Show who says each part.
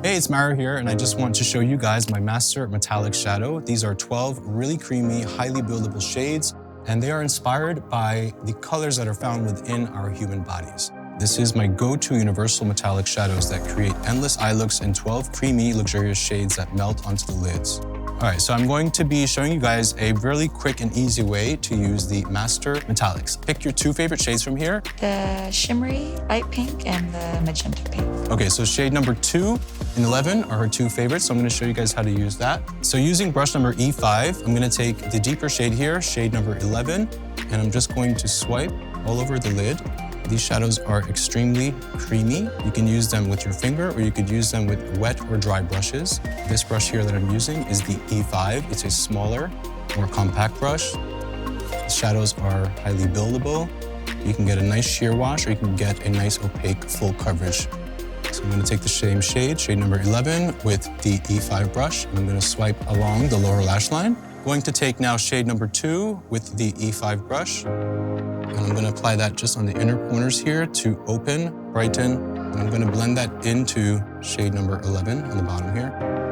Speaker 1: Hey, it's Mario here, and I just want to show you guys my Master Metallics Shadow. These are 12 really creamy, highly buildable shades, and they are inspired by the colors that are found within our human bodies. This is my go-to universal metallic shadows that create endless eye looks in 12 creamy, luxurious shades that melt onto the lids. All right, so I'm going to be showing you guys a really quick and easy way to use the Master Metallics. Pick your two favorite shades from here.
Speaker 2: The shimmery light pink and the magenta pink.
Speaker 1: Okay, so shade number 2 and 11 are her two favorites, so I'm gonna show you guys how to use that. So using brush number E5, I'm gonna take the deeper shade here, shade number 11, and I'm just going to swipe all over the lid. These shadows are extremely creamy. You can use them with your finger or you could use them with wet or dry brushes. This brush here that I'm using is the E5. It's a smaller, more compact brush. The shadows are highly buildable. You can get a nice sheer wash or you can get a nice opaque full coverage. So I'm gonna take the same shade, shade number 11, with the E5 brush. I'm gonna swipe along the lower lash line. Going to take now shade number 2 with the E5 brush. And I'm gonna apply that just on the inner corners here to open, brighten, and I'm gonna blend that into shade number 11 on the bottom here.